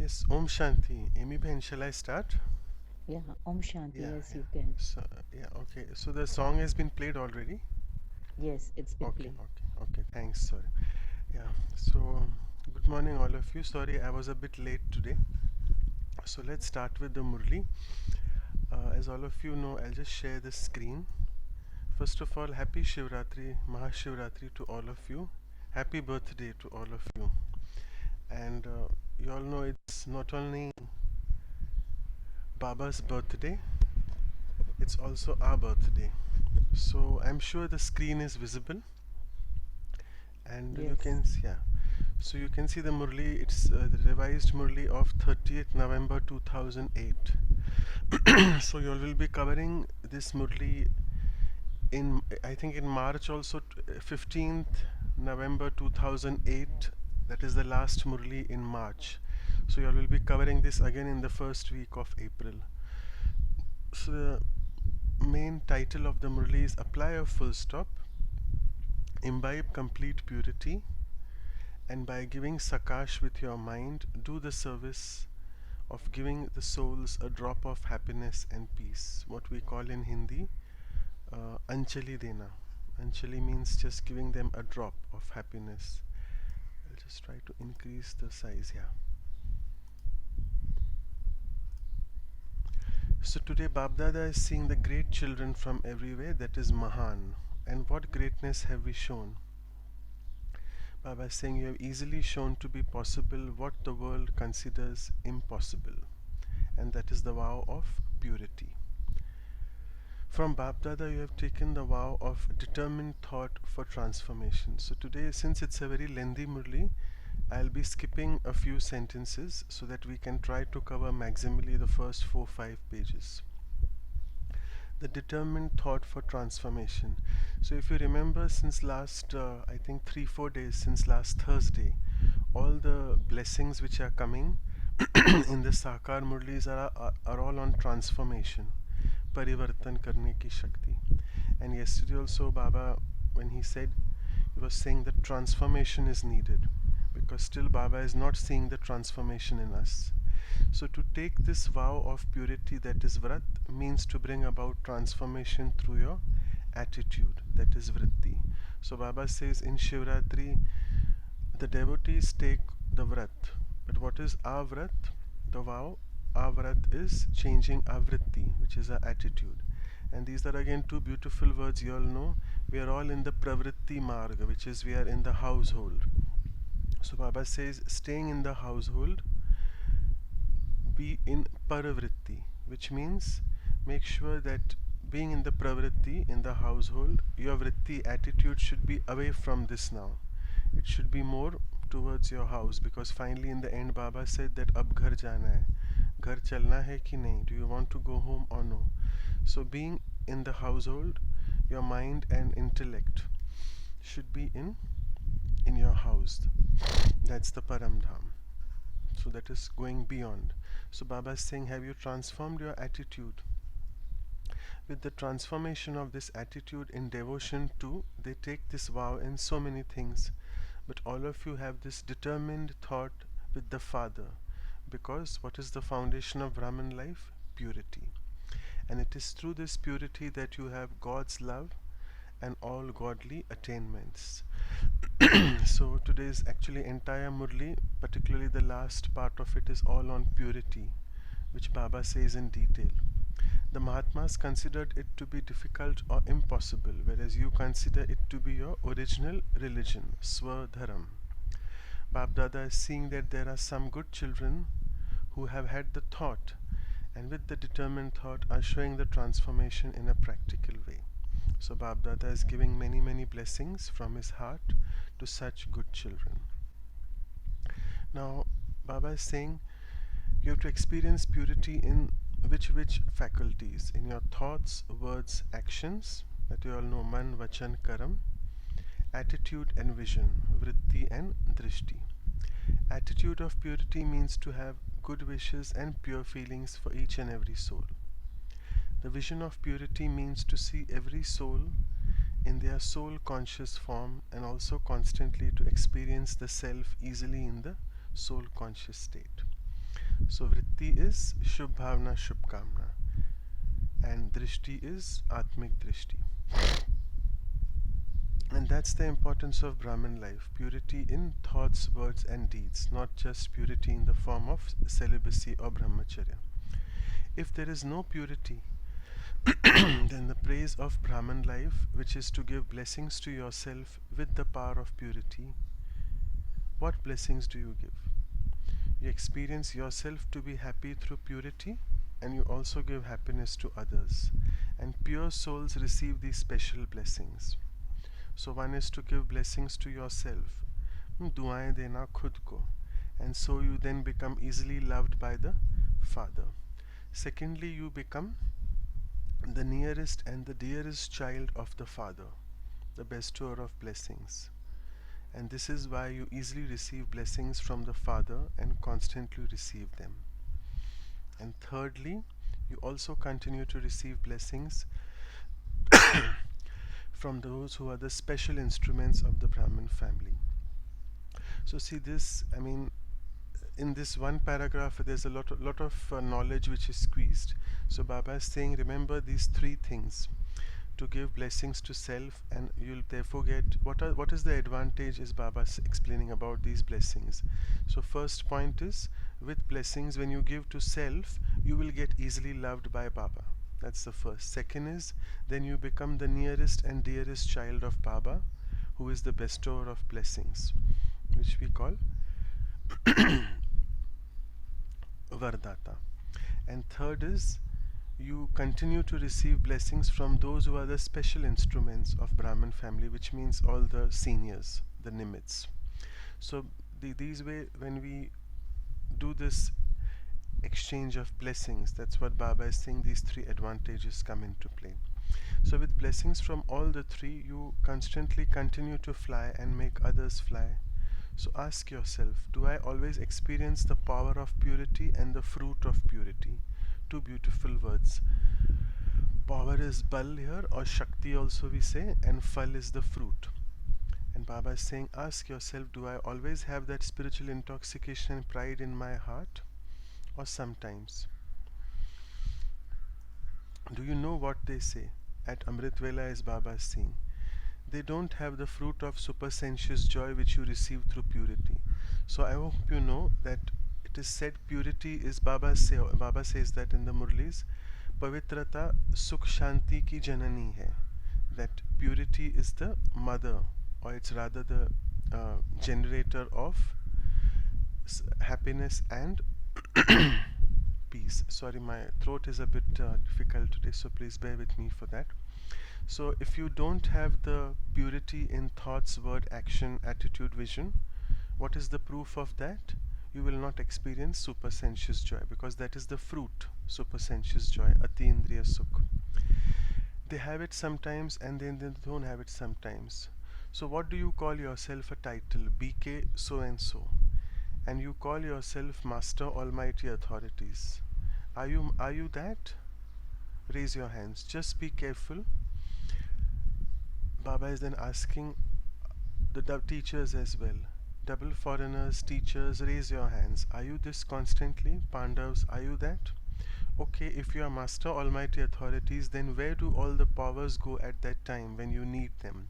Yes, Om Shanti. Amy Ben, shall I start? Yeah, Om Shanti, Yeah, yes, yeah. you can. So, yeah, okay. So the song has been played already? Yes, it's been Okay, played. okay, okay. Thanks. Sorry. Yeah. So, good morning, all of you. Sorry, I was a bit late today. So, let's start with the Murli. As all of you know, I'll just share the screen. First of all, happy Shivratri, Mahashivratri to all of you. Happy birthday to all of you. And you all know it's not only Baba's birthday, it's also our birthday. So I'm sure the screen is visible and you Yes, can see, yeah. So you can see the Murli, it's the revised Murli of 30th November 2008. So you all will be covering this Murli in, I think in March also, 15th November 2008. That is the last Murli in March. So you all will be covering this again in the first week of April. So the main title of the Murli is Apply a Full Stop, Imbibe Complete Purity, and by giving sakaash with your mind, do the service of giving the souls a drop of happiness and peace. What we call in Hindi, Anchali Dena. Anchali means just giving them a drop of happiness. I'll just try to increase the size here. So today BapDada is seeing the great children from everywhere, that is Mahan. And what greatness have we shown? Baba is saying you have easily shown to be possible what the world considers impossible, and that is the vow of purity. From BapDada, you have taken the vow of determined thought for transformation. So today, since it's a very lengthy Murli, I'll be skipping a few sentences so that we can try to cover maximally the first 4-5 pages. The determined thought for transformation. So if you remember, since last I think 3-4 days, since last Thursday, all the blessings which are coming in the Sakar Murlis are all on transformation, परिवर्तन करने की शक्ति. And yesterday also Baba, when he said, he was saying that transformation is needed because still Baba is not seeing the transformation in us. So to take this vow of purity, that is vrat, means to bring about transformation through your attitude, that is vritti. So Baba says in Shivratri, the devotees take the vrat. But what is avrat? The vow. Avrat is changing avritti, which is our attitude. And these are again two beautiful words you all know. We are all in the pravritti marga, which is we are in the household. So Baba says, staying in the household, be in paravritti, which means make sure that being in the pravritti in the household, your vritti attitude should be away from this now. It should be more towards your house, because finally in the end Baba said that ab ghar jana hai. Ghar chalna hai ki nahi? Do you want to go home or no? So being in the household, your mind and intellect should be in your house. That's the paramdham. So that is going beyond. So Baba is saying, have you transformed your attitude? With the transformation of this attitude in devotion too, they take this vow in so many things. But all of you have this determined thought with the Father. Because what is the foundation of Brahman life? Purity. And it is through this purity that you have God's love and all godly attainments. So today's actually entire Murli, particularly the last part of it, is all on purity, which Baba says in detail. The Mahatmas considered it to be difficult or impossible, whereas you consider it to be your original religion, Swadharam. BapDada is seeing that there are some good children who have had the thought, and with the determined thought are showing the transformation in a practical way. So BapDada is giving many, many blessings from his heart to such good children. Now, Baba is saying you have to experience purity in which faculties? In your thoughts, words, actions, that you all know, man, vachan, karam, attitude and vision, vritti and drishti. Attitude of purity means to have good wishes and pure feelings for each and every soul. The vision of purity means to see every soul in their soul conscious form, and also constantly to experience the self easily in the soul conscious state. So vritti is shubh bhavna, shubh kamna, and drishti is atmik drishti. And that's the importance of Brahmin life, purity in thoughts, words, and deeds, not just purity in the form of celibacy or brahmacharya. If there is no purity, then the praise of Brahman life, which is to give blessings to yourself with the power of purity, what blessings do you give? You experience yourself to be happy through purity, and you also give happiness to others. And pure souls receive these special blessings. So one is to give blessings to yourself, दुआएं देना खुद को, and so you then become easily loved by the Father. Secondly, you become the nearest and the dearest child of the Father, the bestower of blessings. And this is why you easily receive blessings from the Father and constantly receive them. And thirdly, you also continue to receive blessings from those who are the special instruments of the Brahmin family. So see this, I mean, in this one paragraph there's a lot of knowledge which is squeezed. So Baba is saying, remember these three things: to give blessings to self, and you'll therefore get what is the advantage, is Baba explaining about these blessings. So first point is, with blessings, when you give to self, you will get easily loved by Baba. That's the first. Second is, then you become the nearest and dearest child of Baba, who is the bestower of blessings, which we call Vardata. And third is, you continue to receive blessings from those who are the special instruments of Brahmin family, which means all the seniors, the nimits. So these way, when we do this exchange of blessings, that's what Baba is saying, these three advantages come into play. So with blessings from all the three, you constantly continue to fly and make others fly. So ask yourself, do I always experience the power of purity and the fruit of purity? Two beautiful words. Power is bal here, or Shakti also we say, and Phal is the fruit. And Baba is saying, ask yourself, do I always have that spiritual intoxication and pride in my heart? Or sometimes? Do you know what they say? At Amrit Vela, as Baba is saying, they don't have the fruit of supersensuous joy which you receive through purity. So I hope you know that it is said purity is, Baba says that in the Murlis, Pavitrata Sukh Shanti ki Janani hai. That purity is the mother, or it's rather the generator of happiness and peace. Sorry, my throat is a bit difficult today, so please bear with me for that. So if you don't have the purity in thoughts, word, action, attitude, vision, what is the proof of that? You will not experience supersensuous joy, because that is the fruit, supersensuous joy, ati indriya sukh. They have it sometimes and then they don't have it sometimes. So what do you call yourself a title? BK so and so. And you call yourself Master Almighty Authorities. Are you that? Raise your hands. Just be careful. Baba is then asking the teachers as well. Double foreigners, teachers, raise your hands. Are you this constantly? Pandavas, are you that? Okay, if you are Master Almighty Authorities, then where do all the powers go at that time when you need them?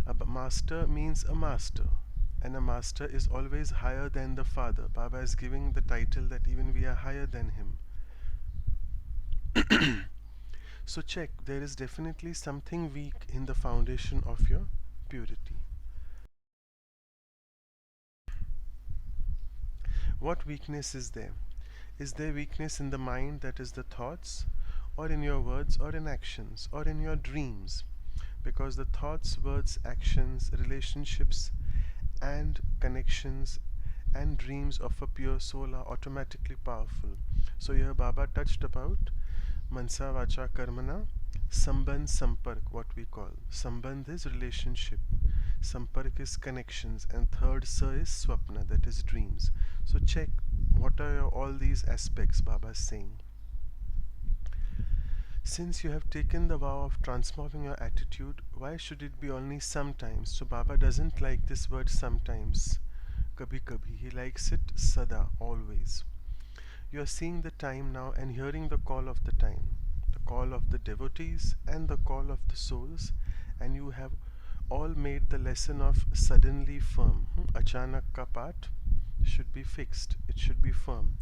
A master means a master, and a master is always higher than the Father. Baba is giving the title that even we are higher than him. So check, there is definitely something weak in the foundation of your purity. What weakness is there? Is there weakness in the mind, that is the thoughts, or in your words, or in actions, or in your dreams? Because the thoughts, words, actions, relationships, and connections and dreams of a pure soul are automatically powerful. So here Baba touched about Mansa Vacha Karmana, Sambandh Sampark, what we call. Sambandh is relationship, Sampark is connections, and third Sa is Swapna, that is dreams. So check what are all these aspects Baba is saying. Since you have taken the vow of transforming your attitude, why should it be only sometimes? So Baba doesn't like this word sometimes, kabhi kabhi. He likes it sada, always. You are seeing the time now and hearing the call of the time, the call of the devotees and the call of the souls, and you have all made the lesson of suddenly firm. Achanak ka paat should be fixed, it should be firm.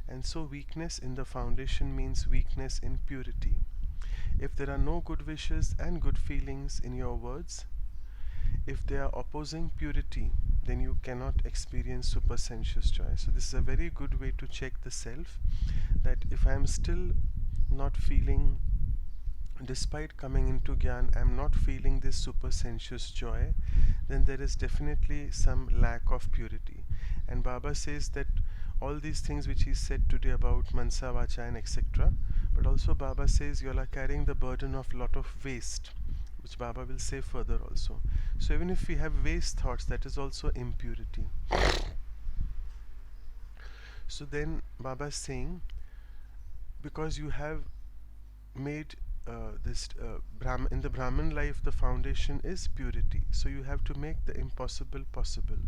And so, weakness in the foundation means weakness in purity. If there are no good wishes and good feelings in your words, if they are opposing purity, then you cannot experience supersensuous joy. So, this is a very good way to check the self, that if I am still not feeling, despite coming into Gyan, I am not feeling this supersensuous joy, then there is definitely some lack of purity. And Baba says that all these things which he said today about Mansa, Vacha, and etc., but also Baba says you all are carrying the burden of lot of waste, which Baba will say further also. So even if we have waste thoughts, that is also impurity. So then Baba is saying, because you have made this in the Brahman life, the foundation is purity. So you have to make the impossible possible.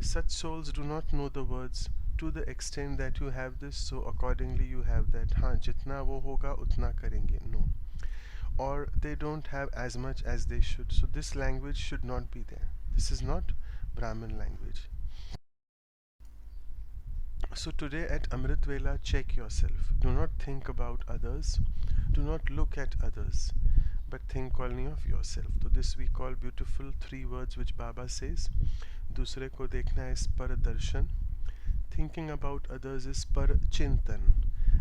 Such souls do not know the words to the extent that you have this, so accordingly you have that. Haan, jitna wo hoga utna karenge. No. Or they don't have as much as they should. So this language should not be there. This is not Brahmin language. So today at Amrit Vela, check yourself. Do not think about others. Do not look at others, but think only of yourself. So this we call beautiful three words which Baba says. Dusre ko dekhna is par darshan. Thinking about others is par chintan.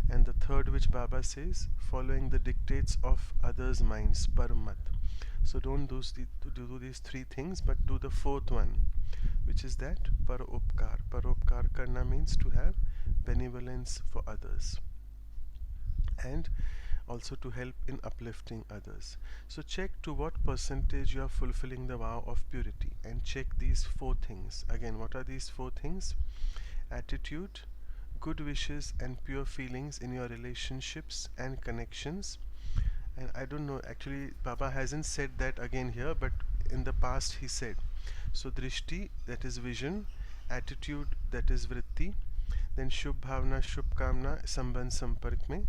And the third which Baba says, following the dictates of others' minds, par mat. So don't do these three things, but do the fourth one, which is that paropkar. Paropkar karna means to have benevolence for others and also to help in uplifting others. So check to what percentage you are fulfilling the vow of purity, and check these four things. Again, what are these four things? Attitude, good wishes and pure feelings in your relationships and connections. And I don't know, actually Baba hasn't said that again here, but in the past he said. So drishti, that is vision; attitude, that is vritti; then shubh bhavna, shubh kamna, sambandh sampark mein;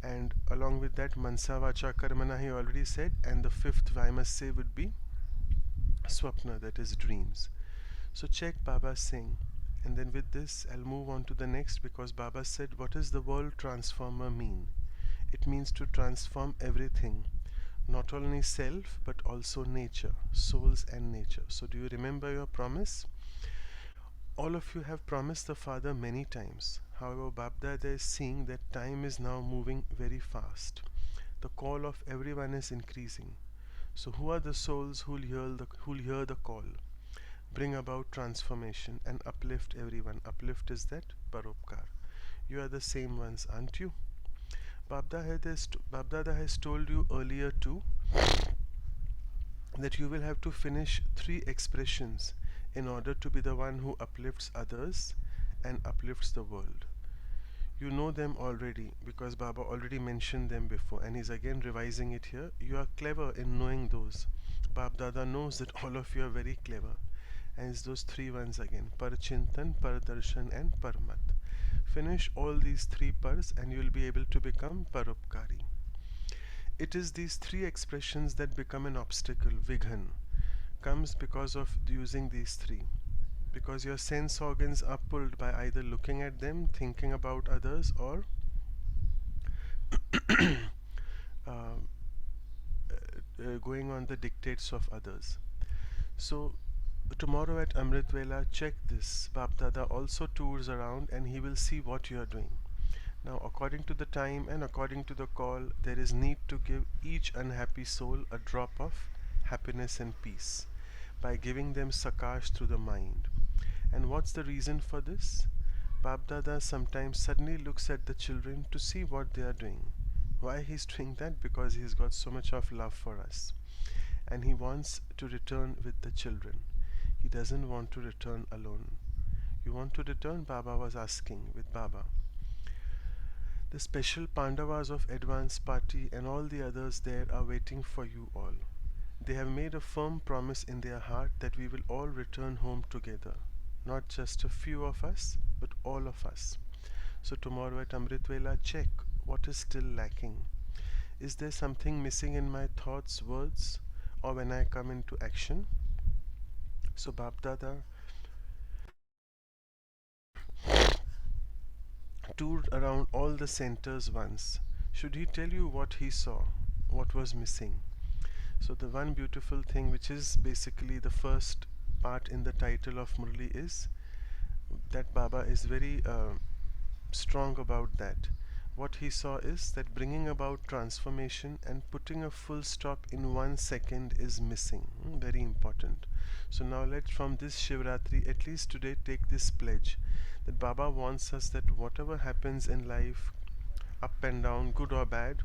and along with that mansa vacha karmana he already said, and the fifth I must say would be swapna, that is dreams. So check Baba saying, and then with this I'll move on to the next, because Baba said, what does the world transformer mean? It means to transform everything, not only self but also nature, souls and nature. So do you remember your promise? All of you have promised the Father many times. However, BapDada is seeing that time is now moving very fast. The call of everyone is increasing. So who are the souls who'll hear the call? Bring about transformation and uplift everyone. Uplift is that paropkar. You are the same ones, aren't you? BapDada has told you earlier too that you will have to finish three expressions in order to be the one who uplifts others and uplifts the world. You know them already because Baba already mentioned them before, and he's again revising it here. You are clever in knowing those. BapDada knows that all of you are very clever, and it's those three ones again: Par Chintan, Par Darshan, and Parmat. Finish all these three pars and you will be able to become Paropkari. It is these three expressions that become an obstacle. Vighan comes because of using these three. Because your sense organs are pulled by either looking at them, thinking about others, or uh, going on the dictates of others. So tomorrow at Amrit Vela, check this. BapDada also tours around and he will see what you are doing. Now, according to the time and according to the call, there is need to give each unhappy soul a drop of happiness and peace by giving them sakaash through the mind. And what's the reason for this? BapDada sometimes suddenly looks at the children to see what they are doing. Why he's doing that? Because he's got so much of love for us. And he wants to return with the children. He doesn't want to return alone. You want to return? Baba was asking with Baba. The special Pandavas of advance party and all the others there are waiting for you all. They have made a firm promise in their heart that we will all return home together. Not just a few of us, but all of us. So tomorrow at Amrit Vela, check what is still lacking. Is there something missing in my thoughts, words, or when I come into action? So BapDada toured around all the centers once. Should he tell you what he saw, what was missing? So the one beautiful thing, which is basically the first part in the title of Murli, is that Baba is very strong about that. What he saw is that bringing about transformation and putting a full stop in 1 second is missing. Very important. So now let's from this Shivratri at least today take this pledge that Baba wants us that whatever happens in life, up and down, good or bad,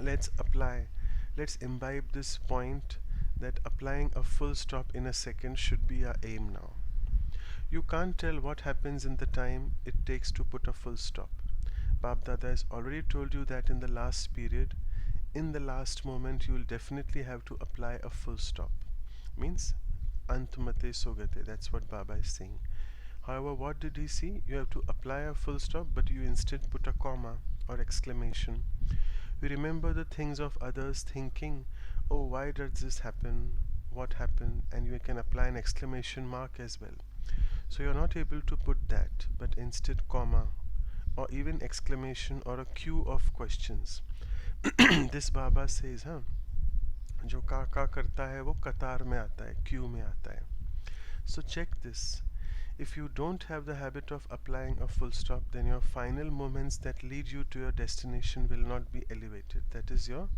let's apply, let's imbibe this point that applying a full stop in a second should be our aim now. You can't tell what happens in the time it takes to put a full stop. BapDada has already told you that in the last period, in the last moment, you will definitely have to apply a full stop. Means Antmate Sogate. That's what Baba is saying. However, what did he see? You have to apply a full stop, but you instead put a comma or exclamation. You remember the things of others thinking, oh, why did this happen? What happened? And you can apply an exclamation mark as well. So you're not able to put that, but instead comma or even exclamation or a queue of questions. This Baba says, हाँ, जो का करता है वो कतार में आता है, queue में आता है. So check this. If you don't have the habit of applying a full stop, then your final moments that lead you to your destination will not be elevated. That is your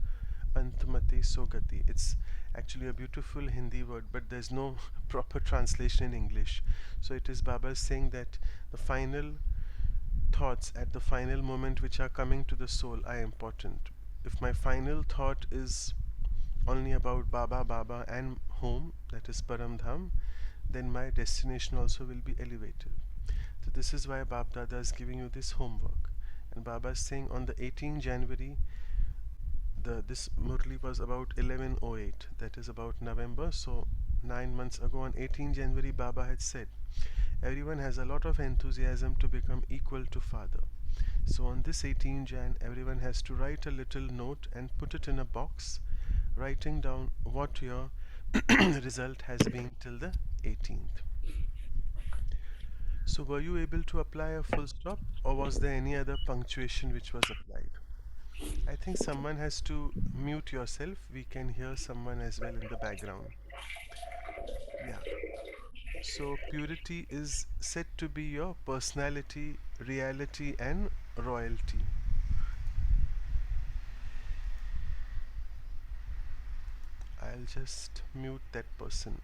Antmati Sogati. It's actually a beautiful Hindi word, but there's no proper translation in English. So it is Baba saying that the final thoughts at the final moment which are coming to the soul are important. If my final thought is only about Baba, Baba and home, that is Paramdham, then my destination also will be elevated. So this is why BapDada is giving you this homework. And Baba is saying on the 18th January, this Murli was about 1108, that is about November. So 9 months ago on 18th January, Baba had said, everyone has a lot of enthusiasm to become equal to Father. So on this 18th Jan, everyone has to write a little note and put it in a box, writing down what your result has been till the 18th. So were you able to apply a full stop, or was there any other punctuation which was applied? I think someone has to mute yourself. We can hear someone as well in the background. Yeah. So purity is said to be your personality, reality and royalty. I'll just mute that person.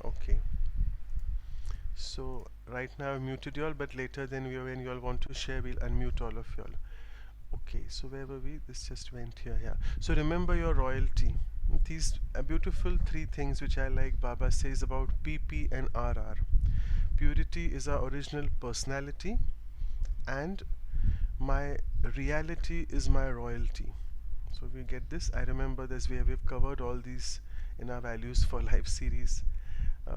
Okay. So right now I've muted y'all, but later then when y'all want to share, we'll unmute all of y'all. Okay, so where were we? This just went here. Yeah. So remember your royalty. These beautiful three things which I like Baba says about PP and RR. Purity is our original personality, and my reality is my royalty. So we get this. I remember this. We've covered all these in our Values for Life series.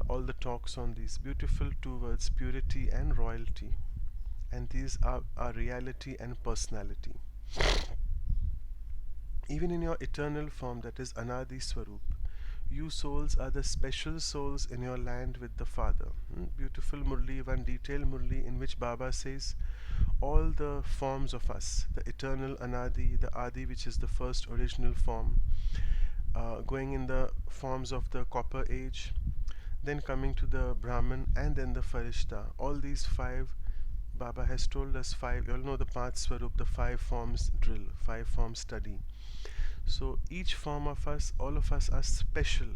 All the talks on these beautiful two words, purity and royalty. And these are our reality and personality. Even in your eternal form, that is Anadi Swarup, you souls are the special souls in your land with the Father. Beautiful Murli, one detailed Murli in which Baba says all the forms of us, the eternal Anadi, the Adi which is the first original form, going in the forms of the copper age, then coming to the Brahman and then the Farishta. All these five, Baba has told us five, you all know the Panch Swarup, the five forms drill, five form study. So each form of us, all of us are special,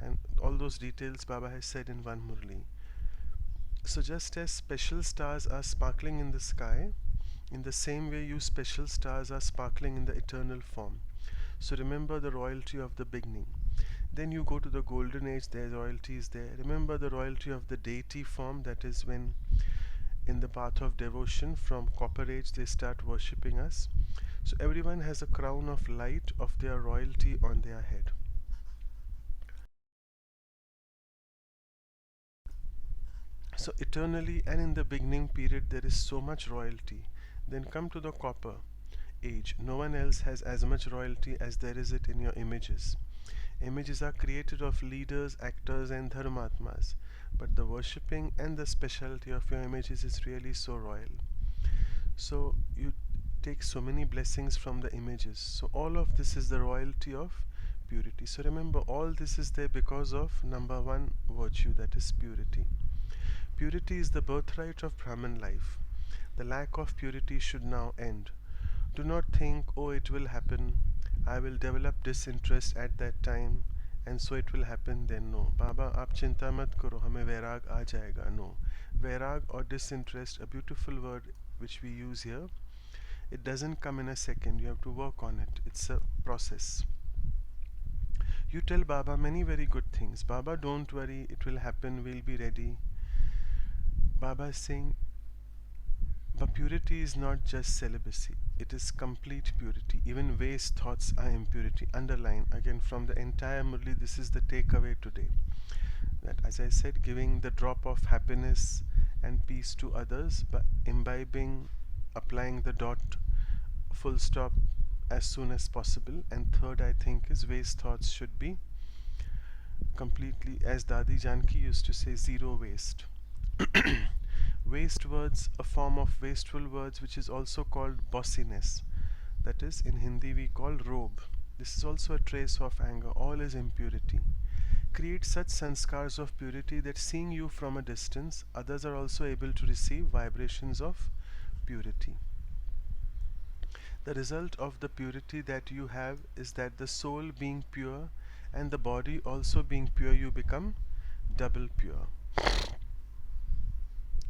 and all those details Baba has said in one Murli. So just as special stars are sparkling in the sky, in the same way you special stars are sparkling in the eternal form. So remember the royalty of the beginning. Then you go to the golden age, their royalty is there. Remember the royalty of the deity form, that is when in the path of devotion from copper age they start worshipping us. So everyone has a crown of light of their royalty on their head. So So eternally and in the beginning period there is so much royalty. Then come to the copper age. No one else has as much royalty as there is it in your images. Images are created of leaders, actors, and dharmatmas, but the worshipping and the specialty of your images is really so royal. So you take so many blessings from the images. So all of this is the royalty of purity. So remember, all this is there because of number one virtue, that is purity. Purity is the birthright of Brahman life. The lack of purity should now end. Do not think, oh, it will happen, I will develop disinterest at that time, and so it will happen then. No. Baba, aap chinta mat karo, hame vairag aa jayega. No. Vairag or disinterest, a beautiful word which we use here, it doesn't come in a second. You have to work on it. It's a process. You tell Baba many very good things. Baba, don't worry, it will happen, we'll be ready. Baba is saying, but purity is not just celibacy, it is complete purity. Even waste thoughts are impurity. Underline again from the entire Murli, this is the takeaway today. That, as I said, giving the drop of happiness and peace to others, but imbibing, applying the dot, full stop as soon as possible. And third, I think, is waste thoughts should be completely, as Dadi Janki used to say, zero waste. Waste words, a form of wasteful words which is also called bossiness. That is, in Hindi we call robe. This is also a trace of anger. All is impurity. Create such sanskars of purity that seeing you from a distance, others are also able to receive vibrations of purity. The result of the purity that you have is that the soul being pure and the body also being pure, you become double pure.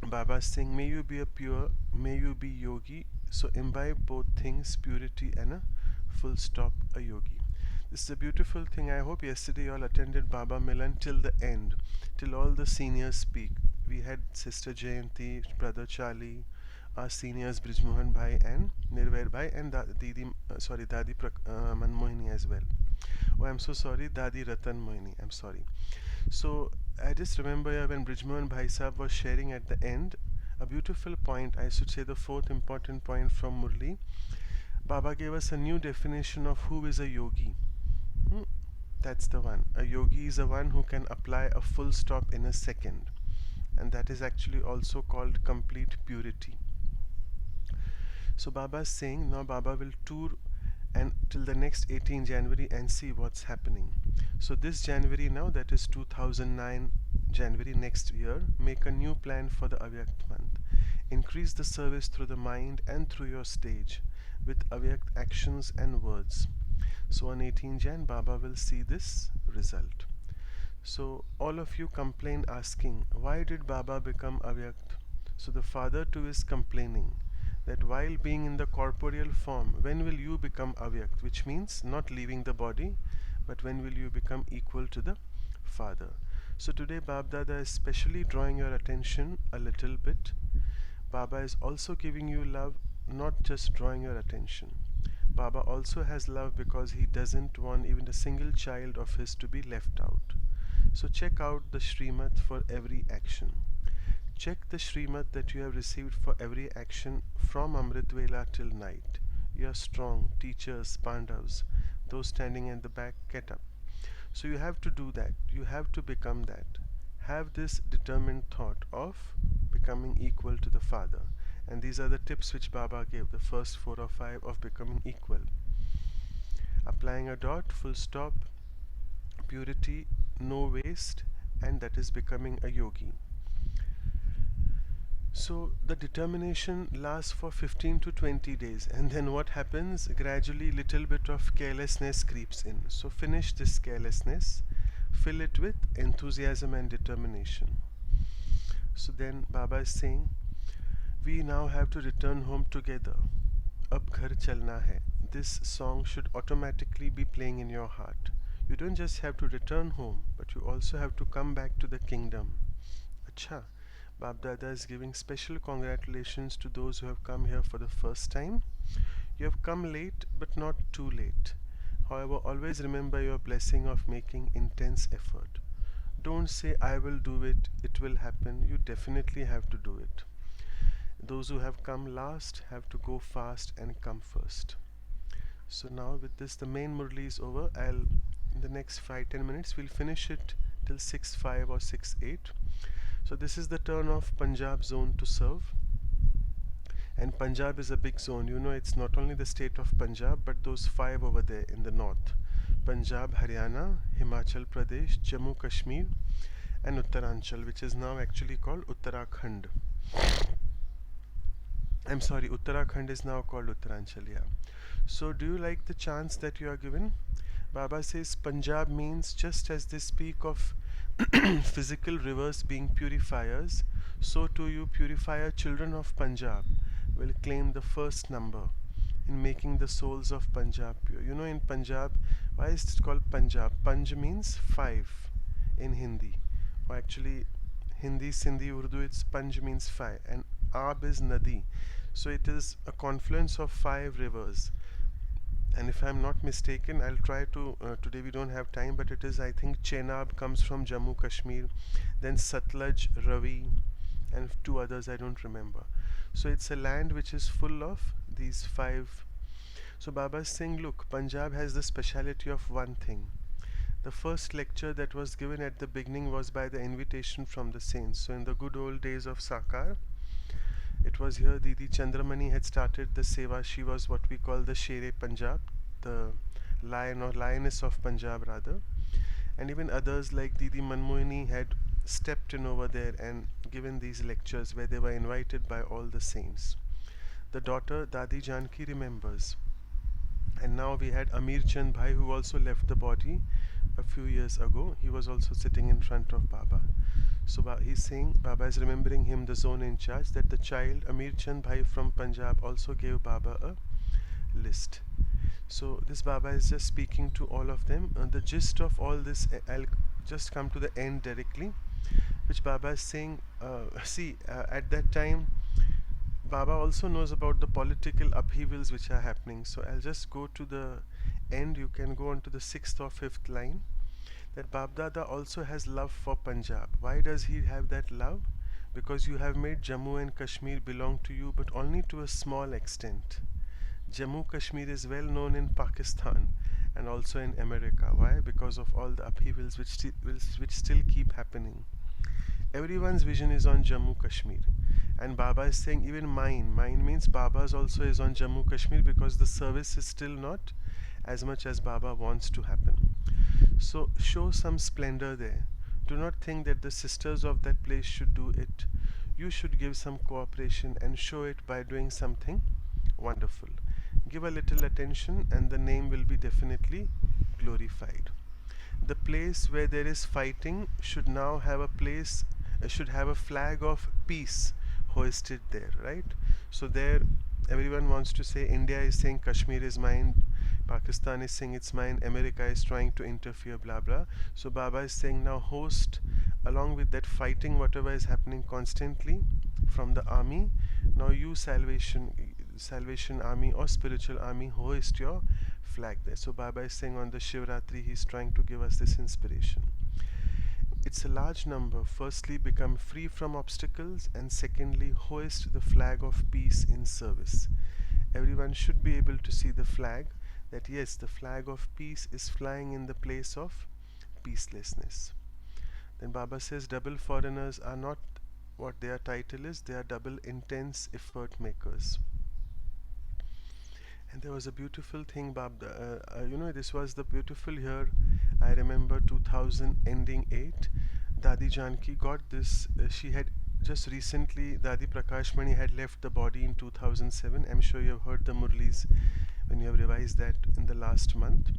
Baba is saying, may you be a pure, may you be yogi. So imbibe both things, purity and a full stop, a yogi. This is a beautiful thing. I hope yesterday you all attended Baba Milan till the end, till all the seniors speak. We had Sister Jayanti, Brother Charlie, our seniors Brijmohan Bhai and Nirvair Bhai and Dadi Manmohini as well. Oh, I'm so sorry, Dadi Ratan Mohini. I'm sorry. So I just remember when Brijmohan Bhai Sahab was sharing at the end a beautiful point, I should say the fourth important point from Murli. Baba gave us a new definition of who is a yogi. That's the one. A yogi is a one who can apply a full stop in a second. And that is actually also called complete purity. So Baba is saying now Baba will tour and till the next 18 January and see what's happening. So this January now, that is 2009 January next year, make a new plan for the Avyakt month. Increase the service through the mind and through your stage with Avyakt actions and words. So on 18 Jan, Baba will see this result. So all of you complain asking, why did Baba become Avyakt? So the father too is complaining that while being in the corporeal form, when will you become Avyakt? Which means not leaving the body, but when will you become equal to the Father? So today BapDada is specially drawing your attention a little bit. Baba is also giving you love, not just drawing your attention. Baba also has love because he doesn't want even a single child of his to be left out. So check out the Srimad for every action. Check the Srimad that you have received for every action from Amrit Vela till night. You are strong, teachers, Pandavas, those standing in the back, get up. So you have to do that. You have to become that. Have this determined thought of becoming equal to the Father. And these are the tips which Baba gave, the first 4 or 5 of becoming equal. Applying a dot, full stop, purity, no waste, and that is becoming a yogi. So the determination lasts for 15 to 20 days, and then what happens? Gradually little bit of carelessness creeps in. So finish this carelessness, fill it with enthusiasm and determination. So then Baba is saying, we now have to return home together. Ab ghar chalna hai. This song should automatically be playing in your heart. You don't just have to return home, but you also have to come back to the kingdom. Acha. BapDada is giving special congratulations to those who have come here for the first time. You have come late, but not too late. However, always remember your blessing of making intense effort. Don't say, I will do it, it will happen. You definitely have to do it. Those who have come last have to go fast and come first. So now with this, the main Murli is over. In the next 5-10 minutes, we'll finish it till 6:05 or 6:08. So this is the turn of Punjab zone to serve. And Punjab is a big zone. You know, it's not only the state of Punjab, but those five over there in the north: Punjab, Haryana, Himachal Pradesh, Jammu Kashmir, and Uttaranchal, which is now actually called Uttarakhand. I'm sorry, Uttarakhand is now called Uttaranchal, yeah. So, do you like the chants that you are given? Baba says Punjab means just as they speak of physical rivers being purifiers, so too you purifier children of Punjab will claim the first number in making the souls of Punjab pure. You know, in Punjab, why is it called Punjab? Panj means five in Hindi. Or actually, Hindi, Sindhi, Urdu, it's Panj means five. And Ab is Nadi. So it is a confluence of five rivers. And if I'm not mistaken, I'll try to. Today we don't have time, but it is, I think, Chenab comes from Jammu Kashmir, then Satluj, Ravi, and two others I don't remember. So it's a land which is full of these five. So Baba is saying, look, Punjab has the speciality of one thing. The first lecture that was given at the beginning was by the invitation from the saints. So in the good old days of Sakar, it was here Didi Chandramani had started the seva. She was what we call the Shere Punjab, the lion or lioness of Punjab rather. And even others like Didi Manmohini had stepped in over there and given these lectures where they were invited by all the saints. The daughter Dadi Janki remembers. And now we had Amir Chand Bhai, who also left the body a few years ago. He was also sitting in front of Baba. So he's saying, Baba is remembering him, the zone in charge, that the child Amir Chand Bhai from Punjab also gave Baba a list. So this Baba is just speaking to all of them. The gist of all this, I'll just come to the end directly, which Baba is saying, at that time, Baba also knows about the political upheavals which are happening. So I'll just go to the end. You can go on to the sixth or fifth line. That BapDada also has love for Punjab. Why does he have that love? Because you have made Jammu and Kashmir belong to you, but only to a small extent. Jammu Kashmir is well known in Pakistan and also in America. Why? Because of all the upheavals which still keep happening. Everyone's vision is on Jammu Kashmir. And Baba is saying even mine means Baba's also is on Jammu Kashmir, because the service is still not as much as Baba wants to happen. So show some splendor there. Do not think that the sisters of that place should do it. You should give some cooperation and show it by doing something wonderful. Give a little attention and the name will be definitely glorified. The place where there is fighting should now have should have a flag of peace hoisted there, right? So there everyone wants to say, India is saying Kashmir is mine, Pakistan is saying it's mine, America is trying to interfere, blah blah. So Baba is saying now host, along with that fighting whatever is happening constantly from the army, now you salvation army or spiritual army, hoist your flag there. So Baba is saying on the Shivratri he's trying to give us this inspiration. It's a large number. Firstly, become free from obstacles, and secondly, hoist the flag of peace in service. Everyone should be able to see the flag, that yes, the flag of peace is flying in the place of peacelessness. Then Baba says double foreigners are not what their title is, they are double intense effort makers. And there was a beautiful thing, this was the beautiful year. I remember 2000 ending 8. Dadi Janki got this. She had just recently, Dadi Prakashmani had left the body in 2007. I'm sure you have heard the Murlis when you have revised that in the last month.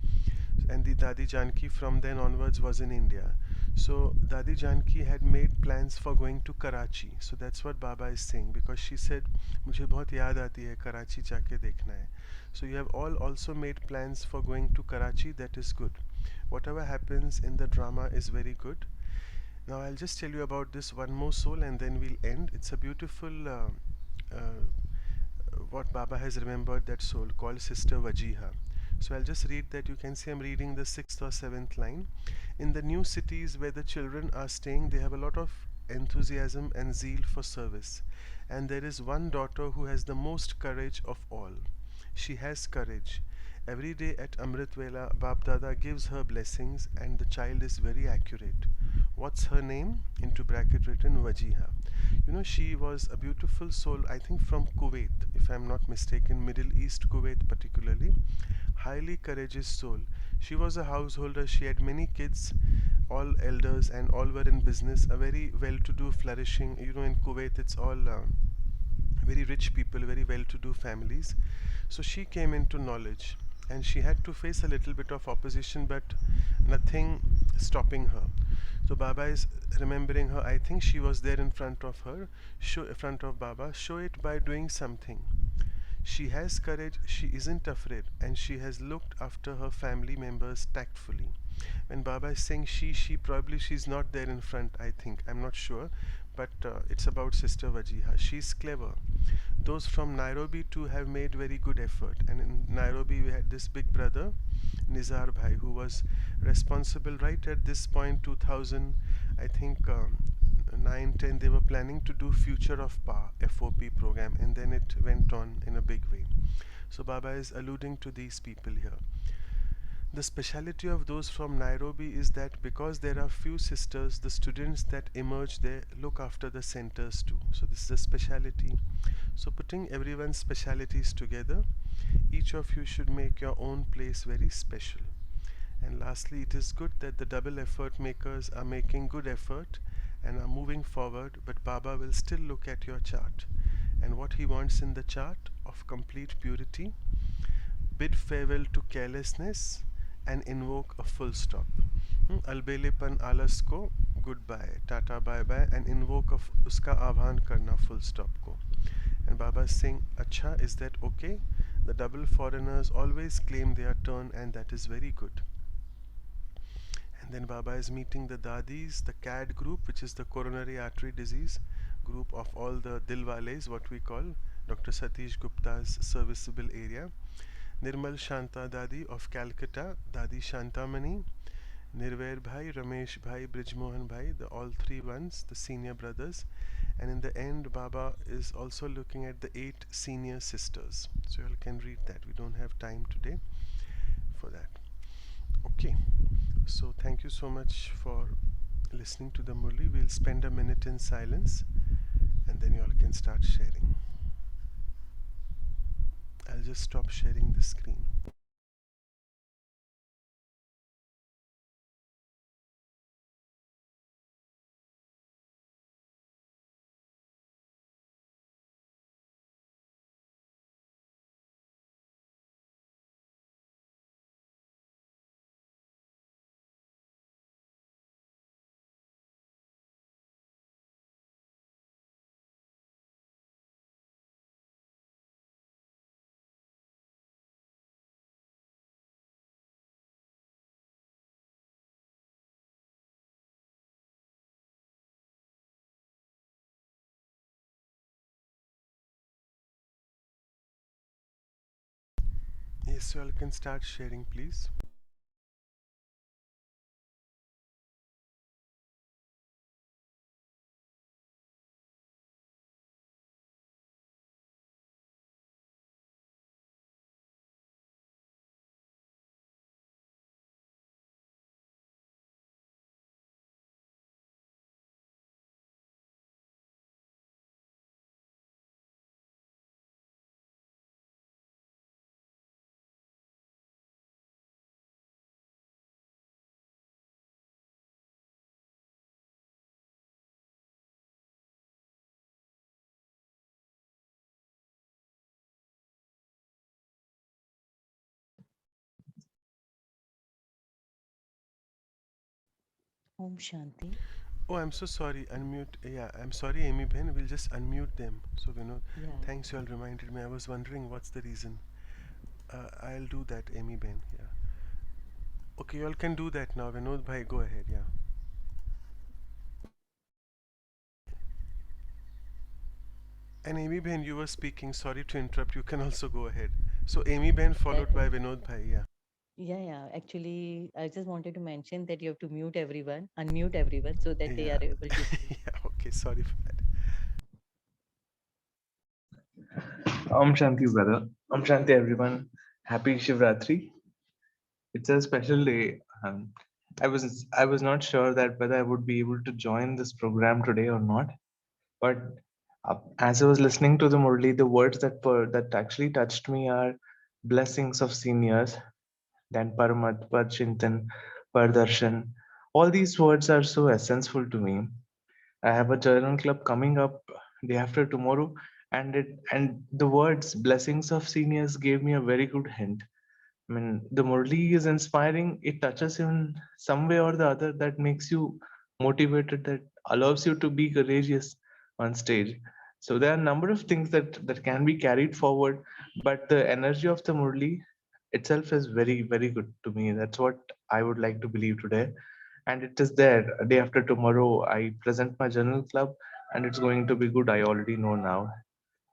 And the Dadi Janki from then onwards was in India. So Dadi Janki had made plans for going to Karachi. So that's what Baba is saying, because she said, "Mujhe bahut yaad aati hai, Karachi jaake dekhna hai." So you have all also made plans for going to Karachi. That is good. Whatever happens in the drama is very good. Now I'll just tell you about this one more soul and then we'll end. It's a beautiful what Baba has remembered that soul called Sister Wajiha. So I'll just read that. You can see I'm reading the sixth or seventh line. In the new cities where the children are staying, they have a lot of enthusiasm and zeal for service. And there is one daughter who has the most courage of all. She has courage. Every day at Amrit Vela, BapDada gives her blessings, and the child is very accurate. What's her name? Into bracket written Wajiha. You know, she was a beautiful soul, I think from Kuwait, if I'm not mistaken, Middle East, Kuwait particularly. Highly courageous soul. She was a householder, she had many kids, all elders, and all were in business. A very well to do, flourishing, you know, in Kuwait, it's all very rich people, very well to do families. So she came into knowledge and she had to face a little bit of opposition, but nothing stopping her. So Baba is remembering her. I think she was there in front of her, in front of Baba. Show it by doing something. She has courage, she isn't afraid, and she has looked after her family members tactfully. When Baba is saying she probably she's not there in front, I think. I'm not sure, but it's about Sister Wajiha. She's clever. Those from Nairobi too have made very good effort. And in Nairobi, we had this big brother, Nizar Bhai, who was responsible right at this point, 2000, I think 9, 10, they were planning to do Future of Pa FOP program, and then it went on in a big way. So Baba is alluding to these people here. The speciality of those from Nairobi is that because there are few sisters, the students that emerge there look after the centers too. So this is a speciality. So putting everyone's specialities together, each of you should make your own place very special. And lastly, it is good that the double effort makers are making good effort and are moving forward, but Baba will still look at your chart. And what he wants in the chart of complete purity, bid farewell to carelessness and invoke a full stop. Albelepan alas ko goodbye, tata bye bye, and invoke uska आह्वान karna full stop ko. And Baba is saying, Acha, is that okay? The double foreigners always claim their turn, and that is very good. And then Baba is meeting the Dadis, the CAD group, which is the coronary artery disease group of all the Dilwales, what we call Dr. Satish Gupta's serviceable area. Nirmal Shanta Dadi of Calcutta, Dadi Shantamani, Nirvair Bhai, Ramesh Bhai, Brijmohan Bhai, the all three ones, the senior brothers. And in the end, Baba is also looking at the 8 senior sisters. So you all can read that. We don't have time today for that. Okay. So thank you so much for listening to the Murli. We'll spend a minute in silence and then you all can start sharing. I'll just stop sharing the screen. Yes, you all can start sharing, please. Om Shanti. Oh, I'm so sorry. Unmute. Yeah, I'm sorry, Amy Ben. We'll just unmute them. So, Vinod, Yeah. thanks, you all reminded me. I was wondering what's the reason. I'll do that, Amy Ben. Yeah. Okay, you all can do that now. Vinod Bhai, go ahead. Yeah. And Amy Ben, you were speaking. Sorry to interrupt. You can also go ahead. So, Amy Ben followed by Vinod Bhai. Yeah. Yeah. Actually, I just wanted to mention that you have to unmute everyone so that they Yeah. are able to speak. Yeah, okay, sorry for that. Shanti, brother. Shanti, everyone. Happy Shivratri. It's a special day. I was not sure that whether I would be able to join this program today or not. But as I was listening to the Murli, the words that actually touched me are blessings of seniors, then Paramat, Parchintan, Pardarshan. All these words are so essential to me. I have a journal club coming up day after tomorrow, and the words blessings of seniors gave me a very good hint. I mean, the Murli is inspiring. It touches you in some way or the other that makes you motivated, that allows you to be courageous on stage. So there are a number of things that can be carried forward, but the energy of the Murli itself is very, very good to me. That's what I would like to believe today. And it is there. A day after tomorrow, I present my journal club, and it's going to be good. I already know now.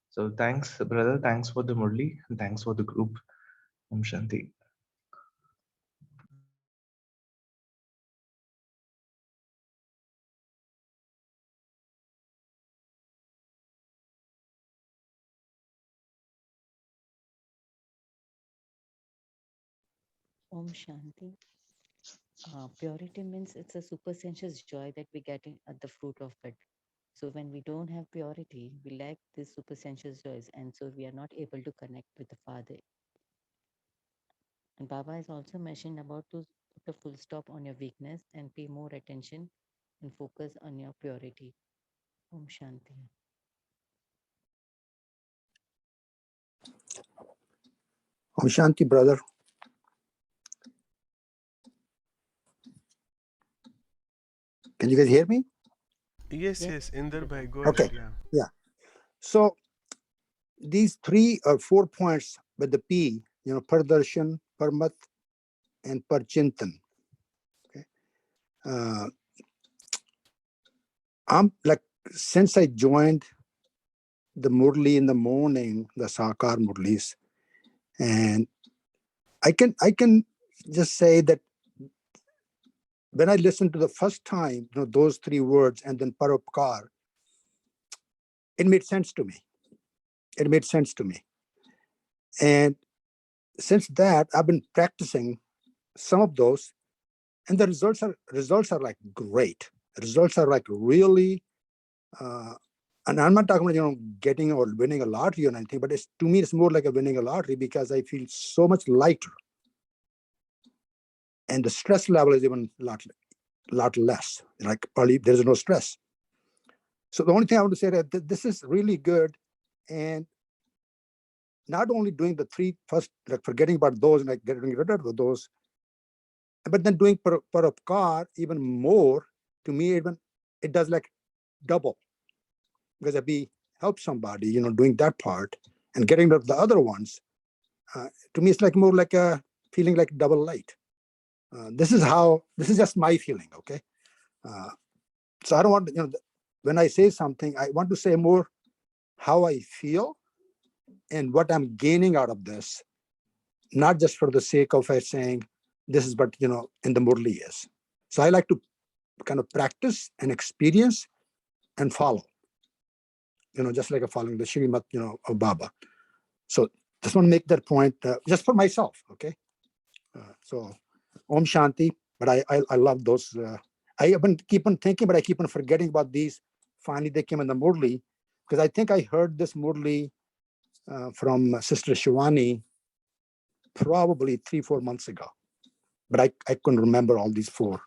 So thanks, brother. Thanks for the Murli. And thanks for the group. Om Shanti. Om Shanti. Purity means it's a supersensuous joy that we get at the fruit of it. So when we don't have purity, we lack this supersensuous joys, and so we are not able to connect with the Father. And Baba has also mentioned about to put a full stop on your weakness and pay more attention and focus on your purity. Om Shanti. Om Shanti, brother. Can you guys hear me? Yes, Yes, yes, Inder Inder bhai, bhai. go Okay. ahead, yeah. Yeah. So these 3 or 4 points with the P, Pardarshan, Parmat, and Parchintan. Okay. Uh, I'm like, since I joined the Murli in the morning, the Sakar Murlis, and I can just say that when I listened to the first time, those 3 words and then Paropkar, it made sense to me. It made sense to me. And since that, I've been practicing some of those, and the results are like great. Results are like really, and I'm not talking about getting or winning a lottery or anything, but to me it's more like a winning a lottery because I feel so much lighter, and the stress level is even lot less. Like probably there's no stress. So the only thing I want to say that this is really good, and not only doing the 3 first, like forgetting about those and like getting rid of those, but then doing paropkar even more. To me, even it does like double, because if we help somebody, doing that part and getting rid of the other ones, to me it's like more like a feeling like double light. This is just my feeling. Okay. uh, so I don't want when I say something, I want to say more how I feel and what I'm gaining out of this, not just for the sake of saying this is what in the Murli is. So I like to kind of practice and experience and follow, just like a following the Shrimat, of Baba. So just want to make that point, just for myself. Okay. So Om Shanti. But I love those. I keep on thinking, but I keep on forgetting about these. Finally, they came in the Murli, because I think I heard this Murli from Sister Shivani probably 3-4 months ago. But I couldn't remember all these four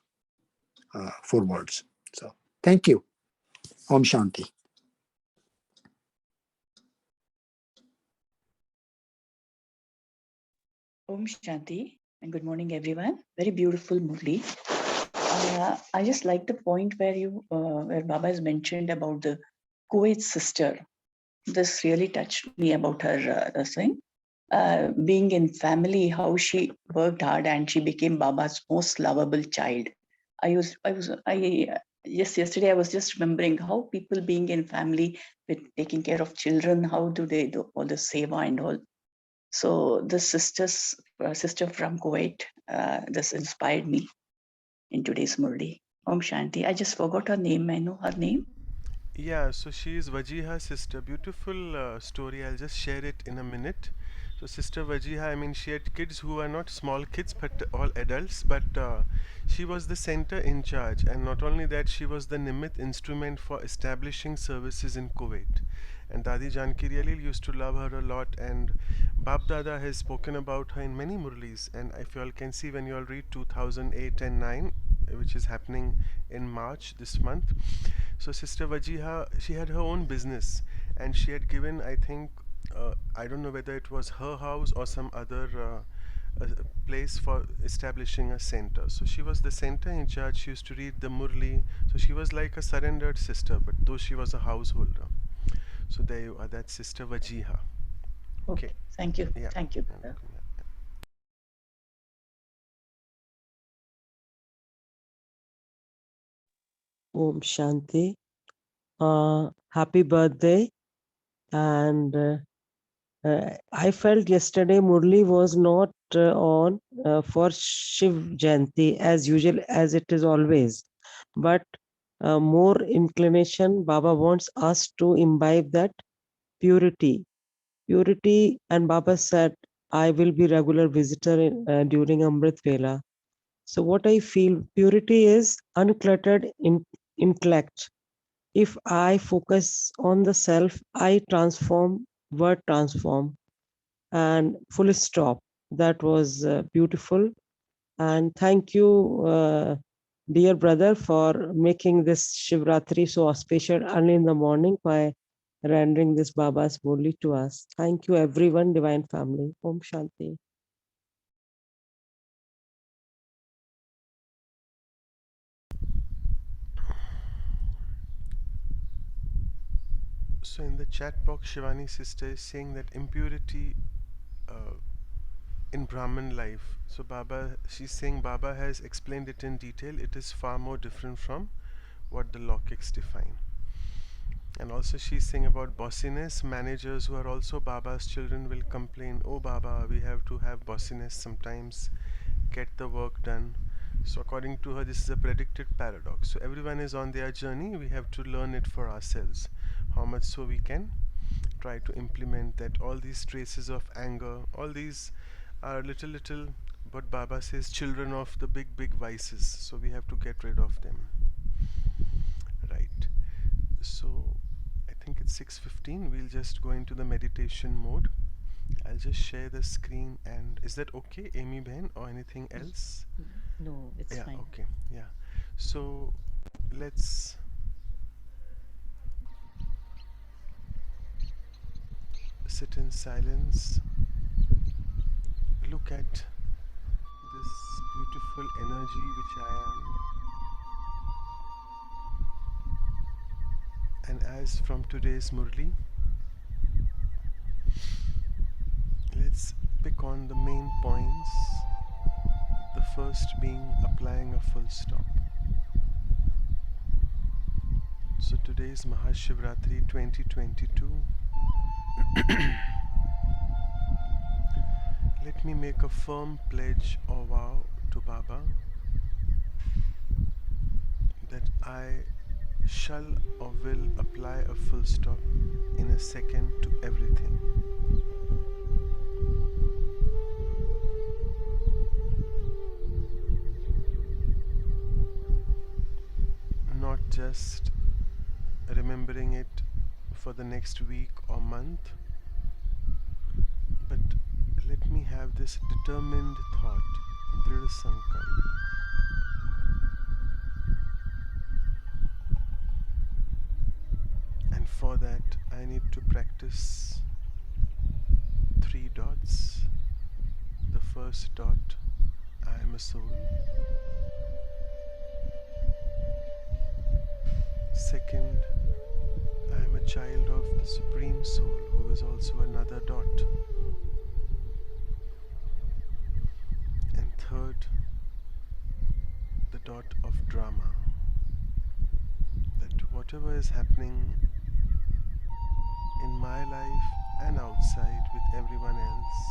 words. So thank you. Om Shanti. Om Shanti and good morning, everyone. Very beautiful Murli. I just like the point where Baba has mentioned about the co-ed sister. This really touched me about her thing. Being in family, how she worked hard and she became Baba's most lovable child. Yes, yesterday I was just remembering how people being in family with taking care of children, how do they do all the seva and all. So the sisters sister from Kuwait. This inspired me in today's Murli. Om Shanti. I just forgot her name. I know her name. Yeah, so she is Wajiha's sister. Beautiful story. I'll just share it in a minute. So, Sister Wajiha, I mean, she had kids who are not small kids but all adults, but she was the center in charge. And not only that, she was the Nimit instrument for establishing services in Kuwait. And Dadi Janki really used to love her a lot. And BapDada has spoken about her in many Murlis. And if you all can see, when you all read 2008 and 9, which is happening in March this month. So Sister Wajiha, she had her own business, and she had given, I think, I don't know whether it was her house or some other place for establishing a center. So she was the center in charge. She used to read the Murli. So she was like a surrendered sister, but though she was a householder. So there you are. That's Sister Wajiha. Okay. Okay. Thank you. Yeah. Thank you, You're brother. welcome, yeah. Om Shanti. Happy birthday. And I felt yesterday Murli was not on for Shiv Jayanti as usual, as it is always. But more inclination, Baba wants us to imbibe that purity. Purity, and Baba said, I will be regular visitor during Amrit Vela. So what I feel, purity is uncluttered intellect. If I focus on the self, I transform, word transform, and full stop. That was beautiful. And thank you, dear brother, for making this Shivratri so auspicious early in the morning by rendering this Baba's Murli to us. Thank you, everyone, Divine Family. Om Shanti. So in the chat box, Shivani sister is saying that impurity uh, in Brahman life. So Baba, she's saying Baba has explained it in detail. It is far more different from what the Lokicks define. And also she's saying about bossiness. Managers who are also Baba's children will complain, oh Baba, we have to have bossiness sometimes, get the work done. So according to her, this is a predicted paradox. So everyone is on their journey. We have to learn it for ourselves. How much so we can try to implement that. All these traces of anger, all these are little, what Baba says, children of the big vices. So we have to get rid of them. Right. So I think it's 6:15. We'll just go into the meditation mode. I'll just share the screen. And is that okay, Amy Ben, or anything else? No, it's Yeah, fine. okay. Yeah. So let's sit in silence. Look at this beautiful energy which I am. And as from today's Murli, let's pick on the main points. The first being applying a full stop. So today's Mahashivratri 2022. Let me make a firm pledge or vow to Baba that I shall or will apply a full stop in a second to everything. Not just remembering it for the next week or month, but let me have this determined thought, Drid Sankalp. And for that, I need to practice 3 dots. The first dot, I am a soul. Second, I am a child of the Supreme Soul, who is also another dot. And third, the dot of drama. That whatever is happening in my life and outside with everyone else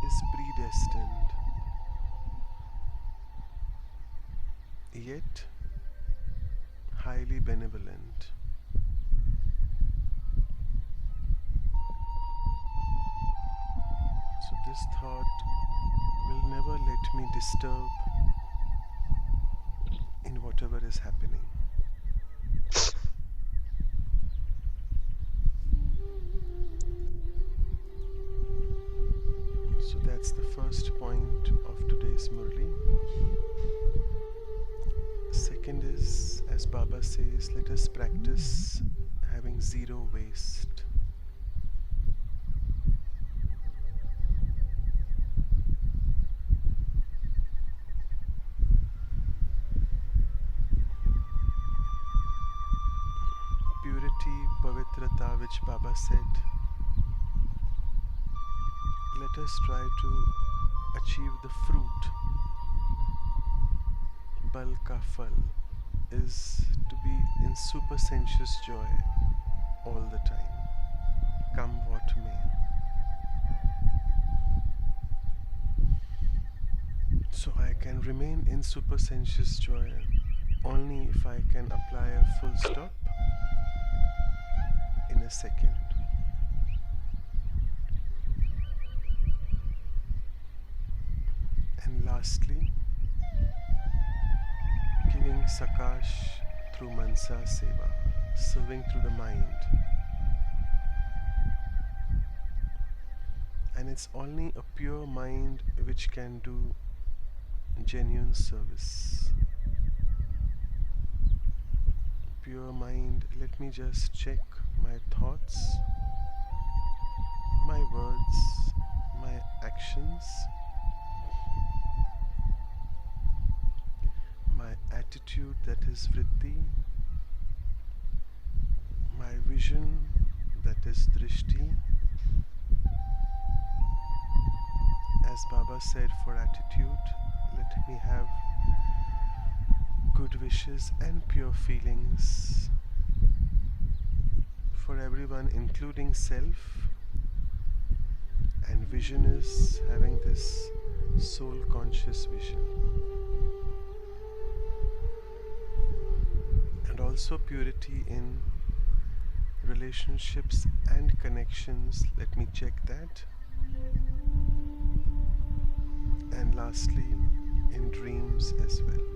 is predestined, yet highly benevolent. So this thought will never let me disturb in whatever is happening. So that's the first point of today's Murli. Second is, as Baba says, let us practice having zero waste. Purity, pavitrata, which Baba said, let us try to achieve the fruit. Bal ka phal is to be in super sensuous joy all the time, come what may. So I can remain in super sensuous joy only if I can apply a full stop in a second. And lastly, giving sakaash through mansa seva, serving through the mind. And it's only a pure mind which can do genuine service. Pure mind, let me just check my thoughts, my words, my actions, my attitude, that is vritti, my vision, that is drishti. As Baba said, for attitude, let me have good wishes and pure feelings for everyone, including self. And vision is having this soul conscious vision. And also purity in relationships and connections. Let me check that. And lastly, in dreams as well.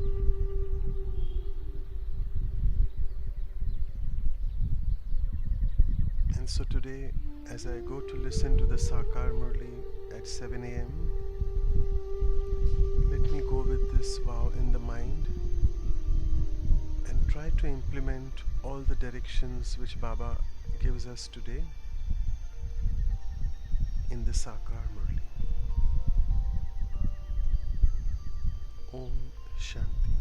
And so today, as I go to listen to the Sakar Murli at 7 a.m., let me go with this vow in the mind and try to implement all the directions which Baba gives us today in the Sakar Murli. Om Shanti.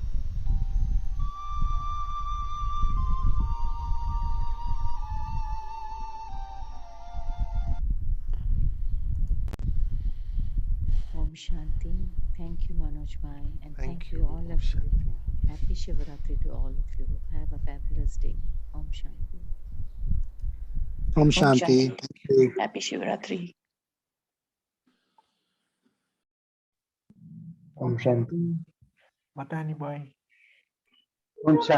Om Shanti. Thank you, Manoj Bhai, and thank you all Om of you. Shanti. Happy Shivratri to all of you. Have a fabulous day. Om Shanti. Om Om Shanti. Shanti. Thank you. Happy Shivratri. Om Shanti. Matani boy. Om Shanti.